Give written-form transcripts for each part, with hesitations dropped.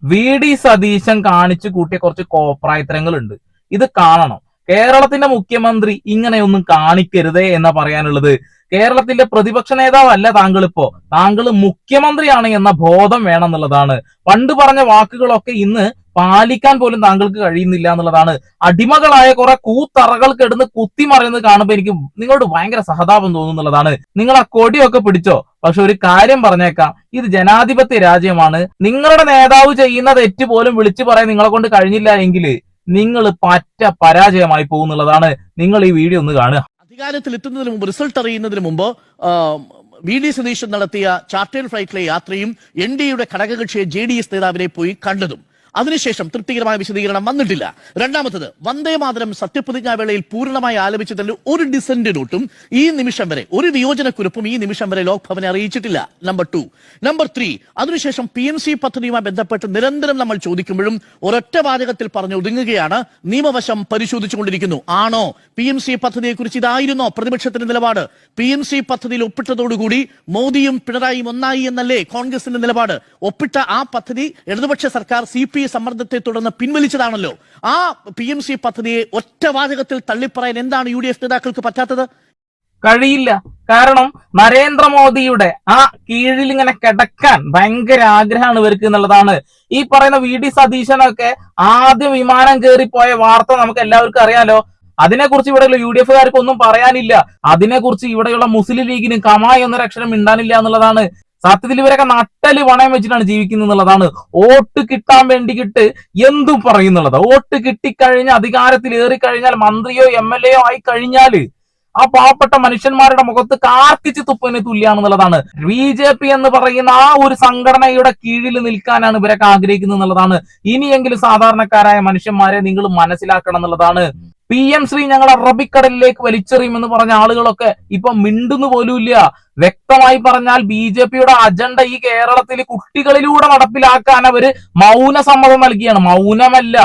VD. Satheesan കാണിച്ചു കൂട്ടിയ കുറച്ച് കോപ്രായത്തരങ്ങളുണ്ട്. ഇത് കാണണം. കേരളത്തിന്റെ മുഖ്യമന്ത്രി ഇങ്ങനെയൊന്നും കാണിക്കരുതേ എന്നാ പറയാനുള്ളത്. കേരളത്തിന്റെ പ്രതിപക്ഷ നേതാവല്ല താങ്കളിപ്പോ, താങ്കൾ മുഖ്യമന്ത്രിയാണ് എന്ന ബോധം വേണം എന്നുള്ളതാണ്. പണ്ട് പറഞ്ഞ വാക്കുകളൊക്കെ ഇന്ന് പാലിക്കാൻ പോലും താങ്കൾക്ക് കഴിയുന്നില്ല എന്നുള്ളതാണ്. അടിമകളായ കുറെ കൂത്തറകൾ കിടന്ന് കുത്തിമറിയുന്നത് കാണുമ്പോൾ എനിക്ക് നിങ്ങളോട് ഭയങ്കര സഹതാപം തോന്നുന്നുള്ളതാണ്. നിങ്ങൾ ആ കൊടിയൊക്കെ പിടിച്ചോ, പക്ഷെ ഒരു കാര്യം പറഞ്ഞേക്കാം, ഇത് ജനാധിപത്യ രാജ്യമാണ്. നിങ്ങളുടെ നേതാവ് ചെയ്യുന്ന തെറ്റ് പോലും വിളിച്ചു പറയാൻ നിങ്ങളെ കൊണ്ട് കഴിഞ്ഞില്ല എങ്കിൽ നിങ്ങൾ പറ്റ പരാജയമായി പോകുന്നുള്ളതാണ്. നിങ്ങൾ ഈ വീഡിയോ ഒന്ന് കാണുക. അധികാരത്തിൽ എത്തുന്നതിന് മുമ്പ്, റിസൾട്ട് അറിയുന്നതിന് മുമ്പ് വി.ഡി. സതീശൻ നടത്തിയ ചാർട്ടേഡ് ഫ്ലൈറ്റിലെ യാത്രയും എൻ.ഡി.എയുടെ ഘടകകക്ഷിയെ JDS നേതാവിനെ പോയി കണ്ടതും അതിനുശേഷം തൃപ്തികരമായ വിശദീകരണം വന്നിട്ടില്ല. രണ്ടാമത്തത്, വന്ദേ മാതരം സത്യപ്രതിജ്ഞാ വേളയിൽ പൂർണ്ണമായി ആലപിച്ചതിൽ ഒരു ഡിസന്റ് നോട്ടും ഈ നിമിഷം വരെ, ഒരു വിയോജനക്കുറിപ്പും ഈ നിമിഷം വരെ ലോക്ഭവനെ അറിയിച്ചിട്ടില്ല. നമ്പർ 2. നമ്പർ 3, അതിനുശേഷം PMC പദ്ധതിയുമായി ബന്ധപ്പെട്ട് നിരന്തരം നമ്മൾ ചോദിക്കുമ്പോഴും ഒരൊറ്റ വാചകത്തിൽ പറഞ്ഞു ഒതുങ്ങുകയാണ്, നിയമവശം പരിശോധിച്ചുകൊണ്ടിരിക്കുന്നു. ആണോ PMC പദ്ധതിയെക്കുറിച്ച് ഇതായിരുന്നോ പ്രതിപക്ഷത്തിന്റെ നിലപാട്? PMC പദ്ധതിയിൽ ഒപ്പിട്ടതോടുകൂടി മോദിയും പിണറായിയും ഒന്നായി എന്നല്ലേ കോൺഗ്രസിന്റെ നിലപാട്? ഒപ്പിട്ട ആ പദ്ധതി ഇടതുപക്ഷ സർക്കാർ CPI സമ്മർദ്ദത്തെ തുടർന്ന് പിൻവലിച്ചതാണല്ലോ. ആ PMC പദ്ധതിയെ ഒറ്റ വാചകത്തിൽ തള്ളിപ്പറയാൻ എന്താണ് UDF നേതാക്കൾക്ക് പറ്റാത്തത്? കഴിയില്ല. കാരണം നരേന്ദ്രമോദിയുടെ ആ കീഴിൽ ഇങ്ങനെ കിടക്കാൻ ഭയങ്കര ആഗ്രഹമാണ് ഇവർക്ക് എന്നുള്ളതാണ്. ഈ പറയുന്ന വി.ഡി. സതീശനൊക്കെ ആദ്യം വിമാനം കയറിപ്പോയ വാർത്ത നമുക്ക് എല്ലാവർക്കും അറിയാലോ. അതിനെക്കുറിച്ച് ഇവിടെയുള്ള UDF-കാർക്ക് ഒന്നും പറയാനില്ല. അതിനെക്കുറിച്ച് ഇവിടെയുള്ള മുസ്ലിം ലീഗിന് കമായി എന്നൊരക്ഷരം മിണ്ടാനില്ല എന്നുള്ളതാണ്. സത്യത്തിൽ ഇവരൊക്കെ നട്ടല് പണയം വെച്ചിട്ടാണ് ജീവിക്കുന്നത് എന്നുള്ളതാണ്. വോട്ട് കിട്ടാൻ വേണ്ടിയിട്ട് എന്തും പറയുന്നുള്ളത്. വോട്ട് കിട്ടിക്കഴിഞ്ഞ് അധികാരത്തിൽ ഏറിക്കഴിഞ്ഞാൽ മന്ത്രിയോ MLA ആയി കഴിഞ്ഞാല് ആ പാവപ്പെട്ട മനുഷ്യന്മാരുടെ മുഖത്ത് കാർക്കിച്ച് തുപ്പതിന് തുല്യാണെന്നുള്ളതാണ്. BJP എന്ന് പറയുന്ന ആ ഒരു സംഘടനയുടെ കീഴിൽ നിൽക്കാനാണ് ഇവരൊക്കെ ആഗ്രഹിക്കുന്നത് എന്നുള്ളതാണ്. ഇനിയെങ്കിലും സാധാരണക്കാരായ മനുഷ്യന്മാരെ നിങ്ങൾ മനസ്സിലാക്കണം എന്നുള്ളതാണ്. PM ശ്രീ ഞങ്ങൾ അറബിക്കടലിലേക്ക് വലിച്ചെറിയുമെന്ന് പറഞ്ഞ ആളുകളൊക്കെ ഇപ്പൊ മിണ്ടുന്നു പോലുമില്ല. വ്യക്തമായി പറഞ്ഞാൽ BJP-യുടെ അജണ്ട ഈ കേരളത്തിൽ കുട്ടികളിലൂടെ നടപ്പിലാക്കാൻ അവര് മൗന സമ്മതം നൽകിയാണ്. മൗനമല്ല,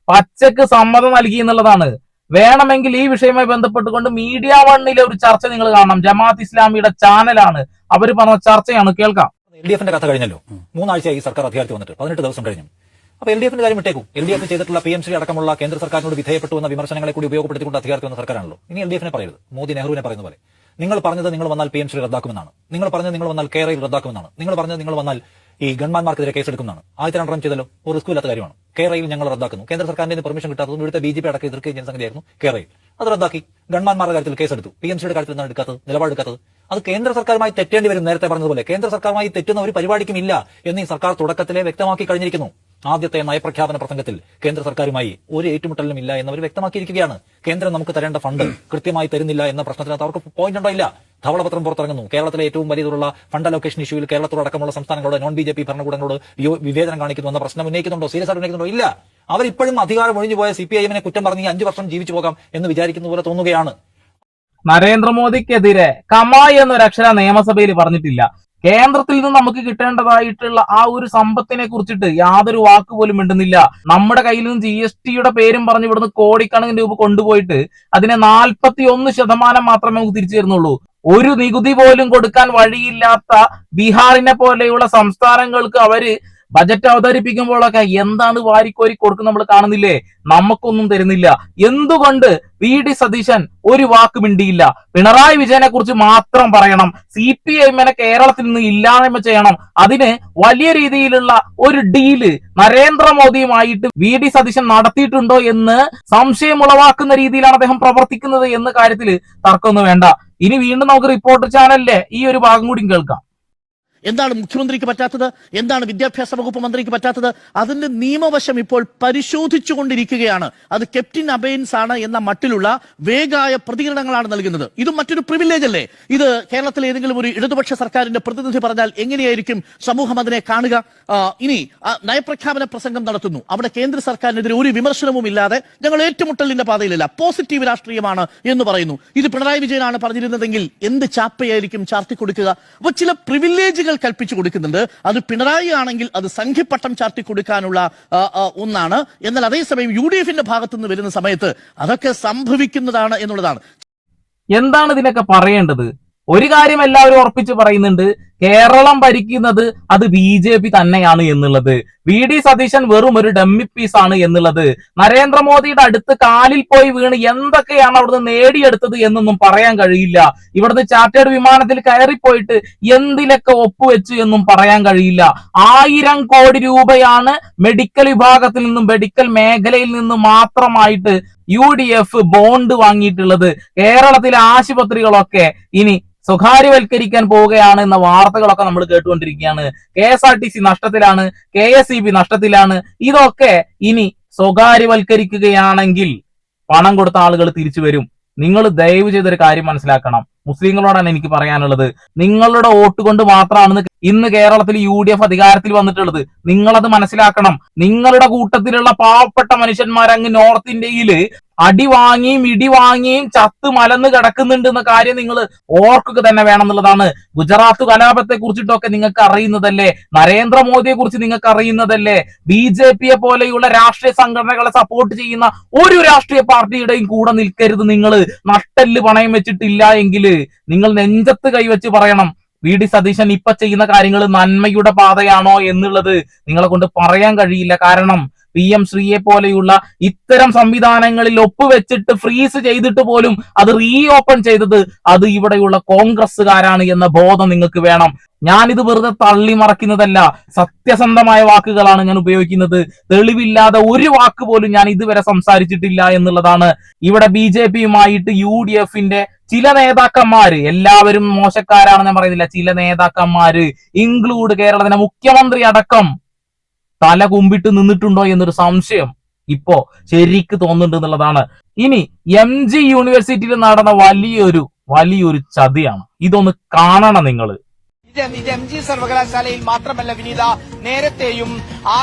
പച്ചക്ക് സമ്മതം നൽകി എന്നുള്ളതാണ്. വേണമെങ്കിൽ ഈ വിഷയവുമായി ബന്ധപ്പെട്ടുകൊണ്ട് മീഡിയ വണ്ണിലെ ഒരു ചർച്ച നിങ്ങൾ കാണണം. ജമാഅത്ത് ഇസ്ലാമിയുടെ ചാനലാണ്, അവർ പറഞ്ഞ ചർച്ചയാണ്, കേൾക്കാം. LDF-ന്റെ കഥ കഴിഞ്ഞല്ലോ. 3 ആഴ്ചയായി സർക്കാർ അധികാരത്തിൽ വന്നിട്ട് 18 ദിവസം കഴിഞ്ഞു. അപ്പൊ LDF-ന്റെ കാര്യം വിട്ടേക്കും. LDF ചെയ്തിട്ടുള്ള PMC അടക്കമുള്ള കേന്ദ്ര സർക്കാരിനോട് വിധേയപ്പെട്ടു എന്ന വിമർശനങ്ങളെ കൂടി ഉപയോഗപ്പെടുത്തിക്കൊണ്ട് അധികാരത്തിൽ വന്ന സർക്കാരാണല്ലോ. ഇനി LDF-നെ പറയരുത്. മോദി നെഹ്റുവിനെ പറയുന്ന പോലെ നിങ്ങൾ പറഞ്ഞത് നിങ്ങൾ വന്നാൽ PMC റദ്ദാക്കുമെന്നാണ്, നിങ്ങൾ പറഞ്ഞത് നിങ്ങൾ വന്നാൽ KRA റദ്ദാക്കുമെന്നാണ്, നിങ്ങൾ പറഞ്ഞത് നിങ്ങൾ വന്നാൽ ഈ ഗൺമാൻമാർക്കെതിരെ കേസെടുക്കുന്നതാണ്. ആദ്യത്തെ 2 ചെയ്തല്ലോ, ഒരു റിസ്ക് ഇല്ലാത്ത കാര്യമാണ്. KRA ഞങ്ങൾ റദ്ദാക്കുന്നു. കേന്ദ്ര സർക്കാരിന്റെ പെർമിഷൻ കിട്ടാത്തതും ഇവിടുത്തെ BJP അടക്കം എതിർക്കുകയും ചെയ്യുന്ന സംഗതിയായിരുന്നു KRA. അത് റദ്ദാക്കി. ഗൺമാൻമാരുടെ കാര്യത്തിൽ കേസെടുത്തു. PMC-യുടെ കാര്യത്തിൽ എന്താണ് എടുക്കാത്തത്, നിലപാടെടുക്കാത്തത്? അത് കേന്ദ്ര സർക്കാരുമായി തെറ്റേണ്ടി വരും. നേരത്തെ പറഞ്ഞതുപോലെ കേന്ദ്ര സർക്കാരുമായി തെറ്റുന്ന ഒരു പരിപാടിക്കും ഇല്ല എന്ന് ഈ സർക്കാർ തുടക്കത്തിലെ വ്യക്തമാക്കി കഴിഞ്ഞിരിക്കുന്നു. ആദ്യത്തെ നയപ്രഖ്യാപന പ്രസംഗത്തിൽ കേന്ദ്ര സർക്കാരുമായി ഒരു ഏറ്റുമുട്ടലും ഇല്ല എന്നവർ വ്യക്തമാക്കിയിരിക്കുകയാണ്. കേന്ദ്രം നമുക്ക് തരേണ്ട ഫണ്ട് കൃത്യമായി തരുന്നില്ല എന്ന പ്രശ്നത്തിനകത്ത് അവർക്ക് പോയിന്റ് ഉണ്ടോ? ഇല്ല. ധവളപത്രം പുറത്തിറങ്ങുന്നു. കേരളത്തിലെ ഏറ്റവും വലിയതുള്ള ഫണ്ട് അലോക്കേഷൻ ഇഷ്യൂവിൽ കേരളത്തോടക്കമുള്ള സംസ്ഥാനങ്ങളോട് നോൺ BJP ഭരണകൂടങ്ങളോട് വിവേചനം കാണിക്കുന്നു എന്ന പ്രശ്നം ഉന്നയിക്കുന്നുണ്ടോ? സീരിയസ് ആയിട്ട് ഉന്നയിക്കുന്നുണ്ടോ? ഇല്ല. അവരിപ്പോഴും അധികാരം ഒഴിഞ്ഞുപോയ CPIM-നെ കുറ്റം പറഞ്ഞ് 5 വർഷം ജീവിച്ചു പോകാം എന്ന് വിചാരിക്കുന്ന പോലെ തോന്നുകയാണ്. നരേന്ദ്രമോദിക്കെതിരെ കമായി എന്നൊരക്ഷര നിയമസഭയിൽ പറഞ്ഞിട്ടില്ല. കേന്ദ്രത്തിൽ നിന്ന് നമുക്ക് കിട്ടേണ്ടതായിട്ടുള്ള ആ ഒരു സമ്പത്തിനെ കുറിച്ചിട്ട് യാതൊരു വാക്ക് പോലും മിണ്ടുന്നില്ല. നമ്മുടെ കയ്യിൽ നിന്ന് GST-യുടെ പേരും പറഞ്ഞ് ഇവിടുന്ന് കോടിക്കണക്കിന് രൂപ കൊണ്ടുപോയിട്ട് അതിനെ 41% മാത്രമേ നമുക്ക് തിരിച്ചു തരുന്നുള്ളൂ. ഒരു നികുതി പോലും കൊടുക്കാൻ വഴിയില്ലാത്ത ബീഹാറിനെ പോലെയുള്ള സംസ്ഥാനങ്ങൾക്ക് അവര് ബജറ്റ് അവതരിപ്പിക്കുമ്പോഴൊക്കെ എന്താണ് വാരിക്കോരി കൊടുക്കുന്ന നമ്മൾ കാണുന്നില്ലേ? നമുക്കൊന്നും തരുന്നില്ല. എന്തുകൊണ്ട് വി.ഡി. സതീശൻ ഒരു വാക്ക് മിണ്ടിയില്ല? പിണറായി വിജയനെ കുറിച്ച് മാത്രം പറയണം. CPIM-നെ കേരളത്തിൽ നിന്ന് ഇല്ലായ്മ ചെയ്യണം. അതിന് വലിയ രീതിയിലുള്ള ഒരു ഡീല് നരേന്ദ്രമോദിയുമായിട്ട് വി.ഡി. സതീശൻ നടത്തിയിട്ടുണ്ടോ എന്ന് സംശയമുളവാക്കുന്ന രീതിയിലാണ് അദ്ദേഹം പ്രവർത്തിക്കുന്നത് എന്ന കാര്യത്തിൽ തർക്കമൊന്നും വേണ്ട. ഇനി വീണ്ടും നമുക്ക് റിപ്പോർട്ടർ ചാനലിലെ ഈ ഒരു ഭാഗം കൂടി കേൾക്കാം. എന്താണ് മുഖ്യമന്ത്രിക്ക് പറ്റാത്തത്? എന്താണ് വിദ്യാഭ്യാസ വകുപ്പ് മന്ത്രിക്ക് പറ്റാത്തത്? അതിന്റെ നിയമവശം ഇപ്പോൾ പരിശോധിച്ചുകൊണ്ടിരിക്കുകയാണ്. അത് കെപ്റ്റിൻ അബൈൻസ് ആണ് എന്ന മട്ടിലുള്ള വേഗായ പ്രതികരണങ്ങളാണ് നൽകുന്നത്. ഇതും മറ്റൊരു പ്രിവിലേജ് അല്ലേ? ഇത് കേരളത്തിലെ ഏതെങ്കിലും ഒരു ഇടതുപക്ഷ സർക്കാരിന്റെ പ്രതിനിധി പറഞ്ഞാൽ എങ്ങനെയായിരിക്കും സമൂഹം അതിനെ കാണുക? ഇനി നയപ്രഖ്യാപന പ്രസംഗം നടത്തുന്നു. അവിടെ കേന്ദ്ര സർക്കാരിനെതിരെ ഒരു വിമർശനവും ഇല്ലാതെ ഞങ്ങൾ ഏറ്റുമുട്ടലിന്റെ പാതയിലല്ല, പോസിറ്റീവ് രാഷ്ട്രീയമാണ് എന്ന് പറയുന്നു. ഇത് പിണറായി വിജയനാണ് പറഞ്ഞിരുന്നതെങ്കിൽ എന്ത് ചാപ്പയായിരിക്കും ചാർത്തി കൊടുക്കുക? അപ്പോൾ ചില പ്രിവിലേജുകൾ കൽപ്പിച്ചു കൊടുക്കുന്നുണ്ട്. അത് പിണറായി ആണെങ്കിൽ അത് സംഘിപ്പട്ടം ചാർത്തി കൊടുക്കാനുള്ള ഒന്നാണ്. എന്നാൽ അതേസമയം UDF-ന്റെ ഭാഗത്തുനിന്ന് വരുന്ന സമയത്ത് അതൊക്കെ സംഭവിക്കുന്നതാണ് എന്നുള്ളതാണ്. എന്താണ് ഇതിനൊക്കെ പറയേണ്ടത്? ഒരു കാര്യം എല്ലാവരും ഉറപ്പിച്ച് പറയുന്നുണ്ട്, കേരളം ഭരിക്കുന്നത് അത് BJP തന്നെയാണ് എന്നുള്ളത്, VD സതീശൻ വെറും ഒരു ഡമ്മി പീസ് ആണ് എന്നുള്ളത്, നരേന്ദ്രമോദിയുടെ അടുത്ത് കാലിൽ പോയി വീണ് എന്തൊക്കെയാണ് അവിടുന്ന് നേടിയെടുത്തത് എന്നൊന്നും പറയാൻ കഴിയില്ല. ഇവിടുന്ന് ചാർട്ടേഡ് വിമാനത്തിൽ കയറിപ്പോയിട്ട് എന്തിലൊക്കെ ഒപ്പുവെച്ചു എന്നും പറയാൻ കഴിയില്ല. 1000 കോടി രൂപയാണ് മെഡിക്കൽ വിഭാഗത്തിൽ നിന്നും മെഡിക്കൽ മേഖലയിൽ നിന്നും മാത്രമായിട്ട് UDF ബോണ്ട് വാങ്ങിയിട്ടുള്ളത്. കേരളത്തിലെ ആശുപത്രികളൊക്കെ ഇനി സ്വകാര്യവൽക്കരിക്കാൻ പോവുകയാണ് എന്ന വാർത്തകളൊക്കെ നമ്മൾ കേട്ടുകൊണ്ടിരിക്കുകയാണ്. KSRTC നഷ്ടത്തിലാണ്, KSEB നഷ്ടത്തിലാണ്. ഇതൊക്കെ ഇനി സ്വകാര്യവൽക്കരിക്കുകയാണെങ്കിൽ പണം കൊടുത്ത ആളുകൾ തിരിച്ചു വരും. നിങ്ങൾ ദയവ് ചെയ്തൊരു കാര്യം മനസ്സിലാക്കണം. മുസ്ലിങ്ങളോടാണ് എനിക്ക് പറയാനുള്ളത്. നിങ്ങളുടെ വോട്ട് കൊണ്ട് മാത്രമാണ് ഇന്ന് കേരളത്തിൽ UDF അധികാരത്തിൽ വന്നിട്ടുള്ളത്. നിങ്ങളത് മനസ്സിലാക്കണം. നിങ്ങളുടെ കൂട്ടത്തിലുള്ള പാവപ്പെട്ട മനുഷ്യന്മാർ അങ്ങ് നോർത്ത് ഇന്ത്യയില് അടി വാങ്ങിയും ഇടി വാങ്ങിയും ചത്ത് മലന്ന് കിടക്കുന്നുണ്ട് എന്ന കാര്യം നിങ്ങൾ ഓർക്കുക തന്നെ വേണം എന്നുള്ളതാണ്. ഗുജറാത്ത് കലാപത്തെ കുറിച്ചിട്ടൊക്കെ നിങ്ങൾക്ക് അറിയുന്നതല്ലേ, നരേന്ദ്രമോദിയെ കുറിച്ച് നിങ്ങൾക്ക് അറിയുന്നതല്ലേ. BJP പോലെയുള്ള രാഷ്ട്രീയ സംഘടനകളെ സപ്പോർട്ട് ചെയ്യുന്ന ഒരു രാഷ്ട്രീയ പാർട്ടിയുടെയും കൂടെ നിൽക്കരുത്. നിങ്ങൾ നട്ടെല്ല് പണയം വെച്ചിട്ടില്ല എങ്കിൽ നിങ്ങൾ നെഞ്ചത്ത് കൈവച്ച് പറയണം, VD സതീശൻ ഇപ്പൊ ചെയ്യുന്ന കാര്യങ്ങൾ നന്മയുടെ പാതയാണോ എന്നുള്ളത് നിങ്ങളെ കൊണ്ട് പറയാൻ കഴിയില്ല. കാരണം PM ശ്രീയെ പോലെയുള്ള ഇത്തരം സംവിധാനങ്ങളിൽ ഒപ്പുവെച്ചിട്ട് ഫ്രീസ് ചെയ്തിട്ട് പോലും അത് റീഓപ്പൺ ചെയ്തത് അത് ഇവിടെയുള്ള കോൺഗ്രസ്സുകാരാണ് എന്ന ബോധം നിങ്ങൾക്ക് വേണം. ഞാനിത് വെറുതെ തള്ളി മറക്കുന്നതല്ല, സത്യസന്ധമായ വാക്കുകളാണ് ഞാൻ ഉപയോഗിക്കുന്നത്. തെളിവില്ലാതെ ഒരു വാക്ക് പോലും ഞാൻ ഇതുവരെ സംസാരിച്ചിട്ടില്ല എന്നുള്ളതാണ്. ഇവിടെ BJPയുമായിട്ട് UDFന്റെ ചില നേതാക്കന്മാര്, എല്ലാവരും മോശക്കാരാണെന്ന് ഞാൻ പറയുന്നില്ല, ചില നേതാക്കന്മാര് ഇൻക്ലൂഡ് കേരളത്തിന്റെ മുഖ്യമന്ത്രി അടക്കം തല കുമ്പിട്ട് നിന്നിട്ടുണ്ടോ എന്നൊരു സംശയം ഇപ്പോ ശരിക്ക് തോന്നുന്നുണ്ട് എന്നുള്ളതാണ്. ഇനി MG യൂണിവേഴ്സിറ്റിയിൽ നടന്ന വലിയൊരു ചതിയാണ്. ഇതൊന്ന് കാണണം നിങ്ങൾ. ഇത് MG സർവകലാശാലയിൽ മാത്രമല്ല വിനീത, നേരത്തെയും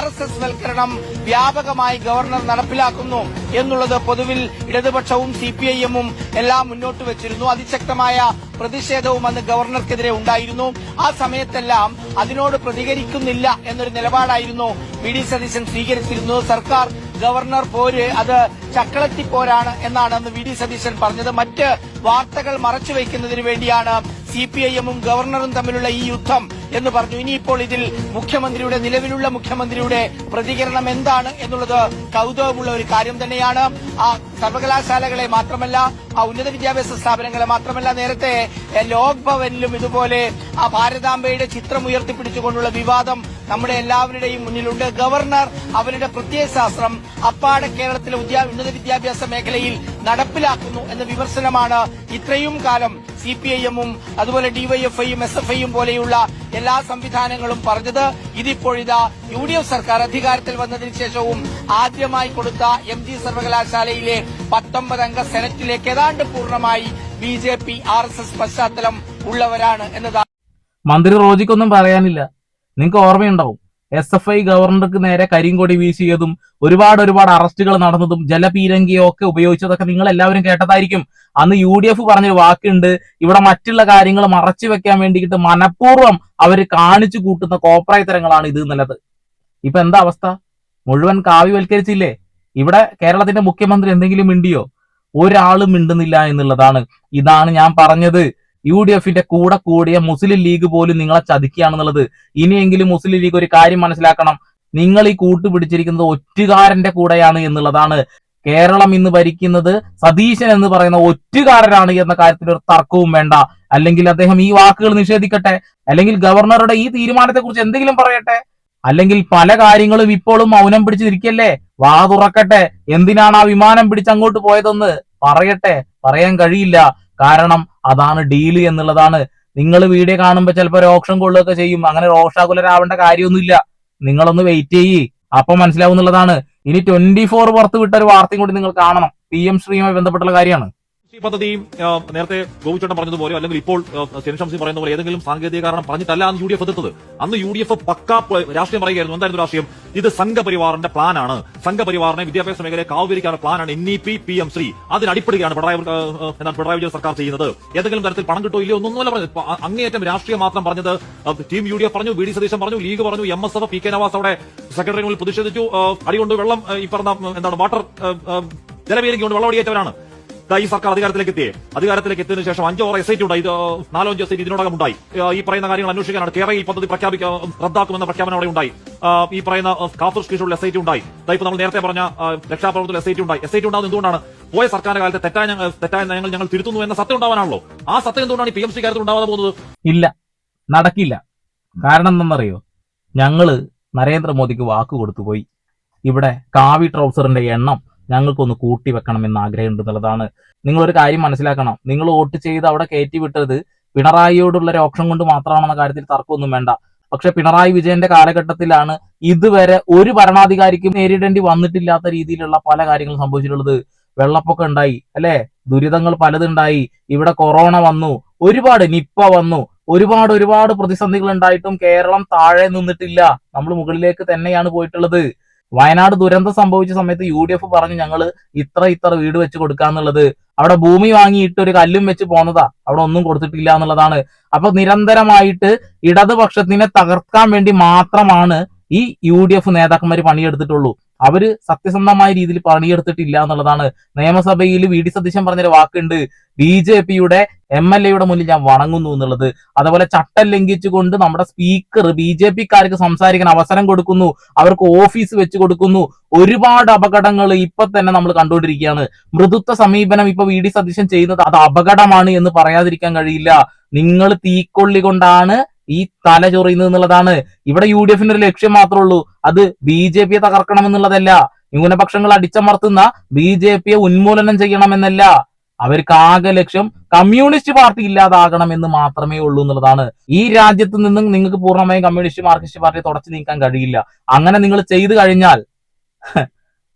RSS വൽക്കരണം വ്യാപകമായി ഗവർണർ നടപ്പിലാക്കുന്നു എന്നുള്ളത് പൊതുവിൽ ഇടതുപക്ഷവും CPIM-ഉം എല്ലാം മുന്നോട്ട് വെച്ചിരുന്നു. അതിശക്തമായ പ്രതിഷേധവും അന്ന് ഗവർണർക്കെതിരെ ഉണ്ടായിരുന്നു. ആ സമയത്തെല്ലാം അതിനോട് പ്രതികരിക്കുന്നില്ല എന്നൊരു നിലപാടായിരുന്നു VD സതീശൻ സ്വീകരിച്ചിരുന്നത്. സർക്കാർ ഗവർണർ പോര് അത് ചക്കളത്തിപ്പോരാണ് എന്നാണ് അന്ന് VD സതീശൻ പറഞ്ഞത്. മറ്റ് വാർത്തകൾ മറച്ചുവെക്കുന്നതിന് വേണ്ടിയാണ് CPIM-ഉം ഗവർണറും തമ്മിലുള്ള ഈ യുദ്ധം എന്ന് പറഞ്ഞു. ഇനിയിപ്പോൾ ഇതിൽ നിലവിലുള്ള മുഖ്യമന്ത്രിയുടെ പ്രതികരണം എന്താണ് എന്നുള്ളത് കൗതുകമുള്ള ഒരു കാര്യം തന്നെയാണ്. ആ സർവകലാശാലകളെ മാത്രമല്ല, ആ ഉന്നത വിദ്യാഭ്യാസ സ്ഥാപനങ്ങളെ മാത്രമല്ല, നേരത്തെ ലോക് ഭവനിലും ഇതുപോലെ ആ ഭാരതാംബയുടെ ചിത്രം ഉയർത്തിപ്പിടിച്ചുകൊണ്ടുള്ള വിവാദം നമ്മുടെ എല്ലാവരുടെയും മുന്നിലുണ്ട്. ഗവർണർ അവരുടെ പ്രത്യയശാസ്ത്രം അപ്പാടെ കേരളത്തിലെ ഉന്നത വിദ്യാഭ്യാസ മേഖലയിൽ നടപ്പിലാക്കുന്നു എന്ന വിമർശനമാണ് ഇത്രയും കാലം CPIM-ഉം അതുപോലെ DYFI-യും SFI-യും പോലെയുള്ള എല്ലാ സംവിധാനങ്ങളും പറഞ്ഞത്. ഇതിപ്പോഴിതാ UDF സർക്കാർ അധികാരത്തിൽ വന്നതിന് ശേഷവും ആദ്യമായി കൊടുത്ത MG സർവകലാശാലയിലെ 19 അംഗ സെനറ്റിലേക്ക് ഏതാണ്ട് പൂർണ്ണമായി BJP RSS പശ്ചാത്തലം ഉള്ളവരാണ് എന്നതാണ്. മന്ത്രി റോജിക്കൊന്നും പറയാനില്ല. നിങ്ങൾക്ക് ഓർമ്മയുണ്ടാവും, SFI ഗവർണർക്ക് നേരെ കരിങ്കൊടി വീശിയതും ഒരുപാട് അറസ്റ്റുകൾ നടന്നതും ജലപീരങ്കിയൊക്കെ ഉപയോഗിച്ചതൊക്കെ നിങ്ങൾ എല്ലാവരും കേട്ടതായിരിക്കും. അന്ന് UDF പറഞ്ഞൊരു വാക്കുണ്ട്, ഇവിടെ മറ്റുള്ള കാര്യങ്ങൾ മറച്ചു വെക്കാൻ വേണ്ടിയിട്ട് മനഃപൂർവ്വം അവര് കാണിച്ചു കൂട്ടുന്ന കോപ്രായത്തരങ്ങളാണ് ഇത് എന്നുള്ളത്. ഇപ്പൊ എന്താ അവസ്ഥ? മുഴുവൻ കാവ്യവൽക്കരിച്ചില്ലേ. ഇവിടെ കേരളത്തിന്റെ മുഖ്യമന്ത്രി എന്തെങ്കിലും മിണ്ടിയോ? ഒരാളും മിണ്ടുന്നില്ല എന്നുള്ളതാണ്. ഇതാണ് ഞാൻ പറഞ്ഞത്, UDFന്റെ കൂടെ കൂടിയ മുസ്ലിം ലീഗ് പോലും നിങ്ങളെ ചതിക്കുകയാണെന്നുള്ളത്. ഇനിയെങ്കിലും മുസ്ലിം ലീഗ് ഒരു കാര്യം മനസ്സിലാക്കണം, നിങ്ങൾ ഈ കൂട്ടുപിടിച്ചിരിക്കുന്നത് ഒറ്റുകാരന്റെ കൂടെയാണ് എന്നുള്ളതാണ്. കേരളം ഇന്ന് ഭരിക്കുന്നത് സതീശൻ എന്ന് പറയുന്ന ഒറ്റുകാരനാണ് എന്ന കാര്യത്തിൽ ഒരു തർക്കവും വേണ്ട. അല്ലെങ്കിൽ അദ്ദേഹം ഈ വാക്കുകൾ നിഷേധിക്കട്ടെ, അല്ലെങ്കിൽ ഗവർണറുടെ ഈ തീരുമാനത്തെ കുറിച്ച് എന്തെങ്കിലും പറയട്ടെ, അല്ലെങ്കിൽ പല കാര്യങ്ങളും ഇപ്പോഴും മൗനം പിടിച്ചു നിൽക്കല്ലേ, വാ തുറക്കട്ടെ. എന്തിനാണ് ആ വിമാനം പിടിച്ച് അങ്ങോട്ട് പോയതെന്ന് പറയട്ടെ. പറയാൻ കഴിയില്ല, കാരണം അതാണ് ഡീല് എന്നുള്ളതാണ്. നിങ്ങൾ വീഡിയോ കാണുമ്പോൾ ചിലപ്പോൾ രോക്ഷം കൊള്ളുകയൊക്കെ ചെയ്യും. അങ്ങനെ രോഷാകുലരാവേണ്ട കാര്യമൊന്നുമില്ല. നിങ്ങളൊന്ന് വെയിറ്റ് ചെയ്യ്, അപ്പൊ മനസ്സിലാവും എന്നുള്ളതാണ്. ഇനി 24 പുറത്ത് വിട്ട ഒരു വാർത്തയും കൂടി നിങ്ങൾ കാണണം. PM ശ്രീയുമായി ബന്ധപ്പെട്ടുള്ള കാര്യമാണ്. ഈ പദ്ധതി നേരത്തെ ഗോപിച്ചേട്ടൻ പറഞ്ഞതുപോലെ അല്ലെങ്കിൽ ഇപ്പോൾ ശംസി പറയുന്ന പോലെ ഏതെങ്കിലും സാങ്കേതിക കാരണം പറഞ്ഞിട്ടല്ല അന്ന് UDF എതിർത്തത്. അന്ന് UDF പക്കാ രാഷ്ട്രീയം പറയുകയായിരുന്നു. എന്തായിരുന്നു രാഷ്ട്രീയം? ഇത് സംഘപരിവാറിന്റെ പ്ലാനാണ്, സംഘപരിവാറിനെ വിദ്യാഭ്യാസ മേഖലയെ കാവ്യരിക്കാനുള്ള പ്ലാനാണ് NEP PM ശ്രീ. അതിന് അടിപ്പെടുകയാണ് പിണറായി വിജയൻ സർക്കാർ ചെയ്യുന്നത്. ഏതെങ്കിലും തരത്തിൽ പണം കിട്ടോ ഇല്ലയോ ഒന്നൊന്നുമല്ല പറഞ്ഞത്. അങ്ങേയറ്റം രാഷ്ട്രീയം മാത്രം പറഞ്ഞത് ടീം UDF പറഞ്ഞു, VD സതീശൻ പറഞ്ഞു, ലീഗ് പറഞ്ഞു, MSF PK നവാസ് അവിടെ സെക്രട്ടറിയുടെ മുന്നിൽ പ്രതിഷേധിച്ചു. അടികൊണ്ട് വെള്ളം ഈ പറഞ്ഞ വാട്ടർ ജലപീരങ്കി കൊണ്ട് വെള്ളം അടിയേറ്റവരാണ്. ഈ സർക്കാർ അധികാരത്തിലേക്ക് എത്തിയതിനു ശേഷം 5 SIT ഉണ്ടായി, 4-5 SIT ഇതിനോടകം ഉണ്ടായി. ഈ പറയുന്ന കാര്യങ്ങൾ അന്വേഷിക്കാനാണ് കേരള പദ്ധതി റദ്ദാക്കുമെന്ന പ്രഖ്യാപനം അവിടെ ഉണ്ടായി. ഈ പറയുന്ന കാഫർ സ്കീഷുള്ള SIT ഉണ്ടായി. ഇപ്പൊ നമ്മൾ നേരത്തെ പറഞ്ഞ രക്ഷാപ്രവർത്തന SIT ഉണ്ടായി. SIT ഉണ്ടാകുന്നത് എന്തുകൊണ്ടാണ്? പോയ സർക്കാരിന്റെ കാലത്തെ തെറ്റായ നയങ്ങൾ ഞങ്ങൾ തിരുത്തുന്നു എന്ന സത്യം ഉണ്ടാവാനാണല്ലോ. ആ സത്യം എന്തുകൊണ്ടാണ് ഈ PMC കാര്യത്തിൽ ഉണ്ടാവാതെ പോകുന്നത്? ഇല്ല, നടക്കില്ല. കാരണം എന്തെന്നറിയോ? ഞങ്ങള് നരേന്ദ്രമോദിക്ക് വാക്ക് കൊടുത്തുപോയി. ഇവിടെ കാവി ട്രൗസറിന്റെ എണ്ണം ഞങ്ങൾക്കൊന്ന് കൂട്ടി വെക്കണമെന്ന് ആഗ്രഹമുണ്ട് എന്നുള്ളതാണ്. നിങ്ങളൊരു കാര്യം മനസ്സിലാക്കണം. നിങ്ങൾ വോട്ട് ചെയ്ത് അവിടെ കയറ്റി വിട്ടത് പിണറായിയോടുള്ള ഒരു ഓപ്ഷൻ കൊണ്ട് മാത്രമാണെന്ന കാര്യത്തിൽ തർക്കമൊന്നും വേണ്ട. പക്ഷെ പിണറായി വിജയന്റെ കാലഘട്ടത്തിലാണ് ഇതുവരെ ഒരു ഭരണാധികാരിക്കും നേരിടേണ്ടി വന്നിട്ടില്ലാത്ത രീതിയിലുള്ള പല കാര്യങ്ങളും സംഭവിച്ചിട്ടുള്ളത്. വെള്ളപ്പൊക്കം ഉണ്ടായി, അല്ലെ? ദുരിതങ്ങൾ പലതുണ്ടായി. ഇവിടെ കൊറോണ വന്നു, ഒരുപാട് നിപ്പ വന്നു, ഒരുപാട് പ്രതിസന്ധികൾ ഉണ്ടായിട്ടും കേരളം താഴെ നിന്നിട്ടില്ല. നമ്മൾ മുകളിലേക്ക് തന്നെയാണ് പോയിട്ടുള്ളത്. വയനാട് ദുരന്തം സംഭവിച്ച സമയത്ത് UDF പറഞ്ഞു ഞങ്ങള് ഇത്ര വീട് വെച്ച് കൊടുക്കാന്നുള്ളത്. അവിടെ ഭൂമി വാങ്ങിയിട്ട് ഒരു കല്ലും വെച്ച് പോന്നതാ, അവിടെ ഒന്നും കൊടുത്തിട്ടില്ല എന്നുള്ളതാണ്. അപ്പൊ നിരന്തരമായിട്ട് ഇടതുപക്ഷത്തിനെ തകർക്കാൻ വേണ്ടി മാത്രമാണ് ഈ UDF നേതാക്കന്മാര് പണിയെടുത്തിട്ടുള്ളൂ. അവര് സത്യസന്ധമായ രീതിയിൽ പണിയെടുത്തിട്ടില്ല എന്നുള്ളതാണ്. നിയമസഭയിൽ VD സതീശൻ പറഞ്ഞൊരു വാക്കുണ്ട്, BJPയുടെ MLA മുന്നിൽ ഞാൻ വണങ്ങുന്നു എന്നുള്ളത്. അതുപോലെ ചട്ടം ലംഘിച്ചുകൊണ്ട് നമ്മുടെ സ്പീക്കർ BJPക്കാർക്ക് സംസാരിക്കാൻ അവസരം കൊടുക്കുന്നു, അവർക്ക് ഓഫീസ് വെച്ച് കൊടുക്കുന്നു. ഒരുപാട് അപകടങ്ങൾ ഇപ്പൊ തന്നെ നമ്മൾ കണ്ടുകൊണ്ടിരിക്കുകയാണ്. മൃദുത്വ സമീപനം ഇപ്പൊ VD സതീശൻ ചെയ്യുന്നത് അത് അപകടമാണ് എന്ന് പറയാതിരിക്കാൻ കഴിയില്ല. നിങ്ങൾ തീക്കൊള്ളി കൊണ്ടാണ് ഈ തല ചൊറിയുന്നത് എന്നുള്ളതാണ്. ഇവിടെ UDFന്റെ ഒരു ലക്ഷ്യം മാത്രമേ ഉള്ളൂ, അത് BJPയെ തകർക്കണം എന്നുള്ളതല്ല. ന്യൂനപക്ഷങ്ങൾ അടിച്ചമർത്തുന്ന BJPയെ ഉന്മൂലനം ചെയ്യണമെന്നല്ല. അവർക്ക് ആകെ ലക്ഷ്യം കമ്മ്യൂണിസ്റ്റ് പാർട്ടി ഇല്ലാതാകണം എന്ന് മാത്രമേ ഉള്ളൂ എന്നുള്ളതാണ്. ഈ രാജ്യത്ത് നിന്നും നിങ്ങൾക്ക് പൂർണ്ണമായും കമ്മ്യൂണിസ്റ്റ് മാർക്സിസ്റ്റ് പാർട്ടിയെ തുടച്ചു നീക്കാൻ കഴിയില്ല. അങ്ങനെ നിങ്ങൾ ചെയ്തു കഴിഞ്ഞാൽ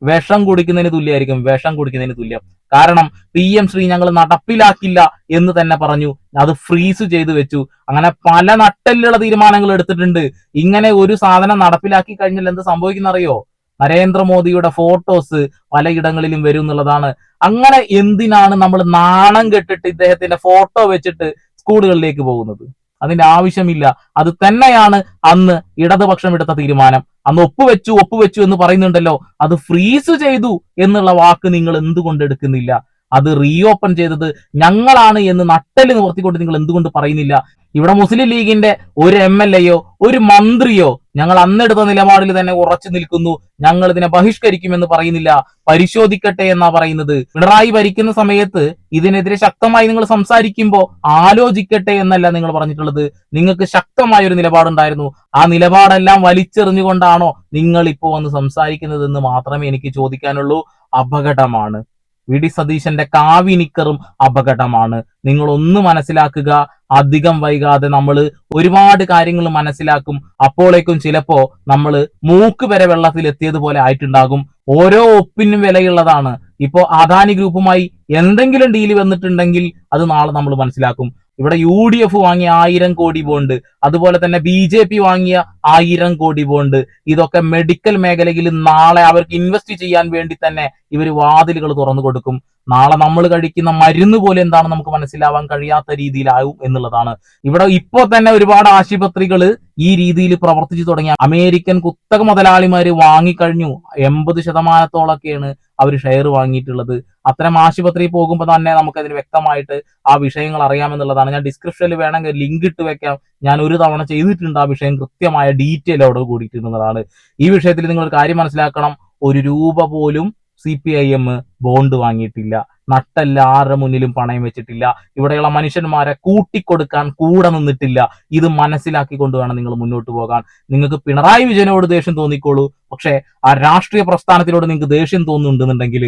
വിഷം കുടിക്കുന്നതിന് തുല്യമായിരിക്കും, വിഷം കുടിക്കുന്നതിന് തുല്യം. കാരണം PM ശ്രീ ഞങ്ങൾ നടപ്പിലാക്കില്ല എന്ന് തന്നെ പറഞ്ഞു, അത് ഫ്രീസ് ചെയ്തു വെച്ചു. അങ്ങനെ പല നട്ടെല്ലുള്ള തീരുമാനങ്ങൾ എടുത്തിട്ടുണ്ട്. ഇങ്ങനെ ഒരു സാധനം നടപ്പിലാക്കി കഴിഞ്ഞാൽ എന്ത് സംഭവിക്കുന്നറിയോ? നരേന്ദ്രമോദിയുടെ ഫോട്ടോസ് പലയിടങ്ങളിലും വരും എന്നുള്ളതാണ്. അങ്ങനെ എന്തിനാണ് നമ്മൾ നാണം കെട്ടിട്ട് ഇദ്ദേഹത്തിന്റെ ഫോട്ടോ വെച്ചിട്ട് സ്കൂളുകളിലേക്ക് പോകുന്നത്? അതിന്റെ ആവശ്യമില്ല. അത് തന്നെയാണ് അന്ന് ഇടതുപക്ഷം എടുത്ത തീരുമാനം. അന്ന് ഒപ്പുവെച്ചു എന്ന് പറയുന്നുണ്ടല്ലോ, അത് ഫ്രീസ് ചെയ്തു എന്നുള്ള വാക്ക് നിങ്ങൾ എന്തുകൊണ്ട് എടുക്കുന്നില്ല? അത് റീഓപ്പൺ ചെയ്തത് ഞങ്ങളാണ് എന്ന് നട്ടല് നിവർത്തിക്കൊണ്ട് നിങ്ങൾ എന്തുകൊണ്ട് പറയുന്നില്ല? ഇവിടെ മുസ്ലിം ലീഗിന്റെ ഒരു MLAയോ ഒരു മന്ത്രിയോ ഞങ്ങൾ അന്നെടുത്ത നിലപാടിൽ തന്നെ ഉറച്ചു നിൽക്കുന്നു, ഞങ്ങൾ ഇതിനെ ബഹിഷ്കരിക്കുമെന്ന് പറയുന്നില്ല. പരിശോധിക്കട്ടെ എന്നാ പറയുന്നത്. പിണറായി ഭരിക്കുന്ന സമയത്ത് ഇതിനെതിരെ ശക്തമായി നിങ്ങൾ സംസാരിക്കുമ്പോൾ ആലോചിക്കട്ടെ എന്നല്ല നിങ്ങൾ പറഞ്ഞിട്ടുള്ളത്. നിങ്ങൾക്ക് ശക്തമായ ഒരു നിലപാടുണ്ടായിരുന്നു. ആ നിലപാടെല്ലാം വലിച്ചെറിഞ്ഞുകൊണ്ടാണോ നിങ്ങൾ ഇപ്പോൾ വന്ന് സംസാരിക്കുന്നതെന്ന് മാത്രമേ എനിക്ക് ചോദിക്കാനുള്ളൂ. അപകടമാണ്. VD സതീശന്റെ കാവി നിക്കറും അപകടമാണ്. നിങ്ങൾ ഒന്ന് മനസ്സിലാക്കുക. അധികം വൈകാതെ നമ്മൾ ഒരുപാട് കാര്യങ്ങൾ മനസ്സിലാക്കും. അപ്പോഴേക്കും ചിലപ്പോ നമ്മൾ മൂക്ക് വരെ വെള്ളത്തിൽ എത്തിയതുപോലെ ആയിട്ടുണ്ടാകും. ഓരോ ഒപ്പിനും വിലയുള്ളതാണ്. ഇപ്പോ അദാനി ഗ്രൂപ്പുമായി എന്തെങ്കിലും ഡീല് വന്നിട്ടുണ്ടെങ്കിൽ അത് നാളെ നമ്മൾ മനസ്സിലാക്കും. ഇവിടെ UDF വാങ്ങിയ 1000 കോടി ബോണ്ട്, അതുപോലെ തന്നെ BJP വാങ്ങിയ 1000 കോടി ബോണ്ട്, ഇതൊക്കെ മെഡിക്കൽ മേഖലയിൽ നാളെ അവർക്ക് ഇൻവെസ്റ്റ് ചെയ്യാൻ വേണ്ടി തന്നെ ഇവർ വാതിലുകൾ തുറന്നു കൊടുക്കും. നാളെ നമ്മൾ കഴിക്കുന്ന മരുന്ന് പോലെ എന്താണ് നമുക്ക് മനസ്സിലാവാൻ കഴിയാത്ത രീതിയിലാവും എന്നുള്ളതാണ്. ഇവിടെ ഇപ്പോൾ തന്നെ ഒരുപാട് ആശുപത്രികൾ ഈ രീതിയിൽ പ്രവർത്തിച്ചു തുടങ്ങിയ അമേരിക്കൻ കുത്തക മുതലാളിമാര് വാങ്ങിക്കഴിഞ്ഞു. 80% അവർ ഷെയർ വാങ്ങിയിട്ടുള്ളത്. അത്തരം ആശുപത്രിയിൽ പോകുമ്പോൾ തന്നെ നമുക്കതിന് വ്യക്തമായിട്ട് ആ വിഷയങ്ങൾ അറിയാമെന്നുള്ളതാണ്. ഞാൻ ഡിസ്ക്രിപ്ഷനിൽ വേണമെങ്കിൽ ലിങ്ക് ഇട്ട് വെക്കാം. ഞാൻ ഒരു തവണ ചെയ്തിട്ടുണ്ട് ആ വിഷയം, കൃത്യമായ ഡീറ്റെയിലോട് കൂടിയിട്ടുള്ളതാണ്. ഈ വിഷയത്തിൽ നിങ്ങൾ ഒരു കാര്യം മനസ്സിലാക്കണം, 1 രൂപ പോലും CPIM ബോണ്ട് വാങ്ങിയിട്ടില്ല. നട്ടല്ല ആരുടെ മുന്നിലും പണയം വെച്ചിട്ടില്ല. ഇവിടെയുള്ള മനുഷ്യന്മാരെ കൂട്ടിക്കൊടുക്കാൻ കൂടെ നിന്നിട്ടില്ല. ഇത് മനസ്സിലാക്കിക്കൊണ്ട് വേണം നിങ്ങൾ മുന്നോട്ട് പോകാൻ. നിങ്ങൾക്ക് പിണറായി വിജയനോട് ദേഷ്യം തോന്നിക്കോളൂ, പക്ഷെ ആ രാഷ്ട്രീയ പ്രസ്ഥാനത്തിനോട് നിങ്ങൾക്ക് ദേഷ്യം തോന്നുന്നുണ്ടെന്നുണ്ടെങ്കിൽ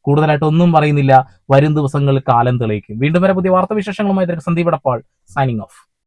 കൂടുതലായിട്ട് ഒന്നും പറയുന്നില്ല. വരും ദിവസങ്ങളിൽ കാലം തെളിയിക്കും. വീണ്ടും വരെ പുതിയ വാർത്താവിശേഷങ്ങളുമായി സന്ദീപ് എടപ്പാൾ സൈനിങ് ഓഫ്.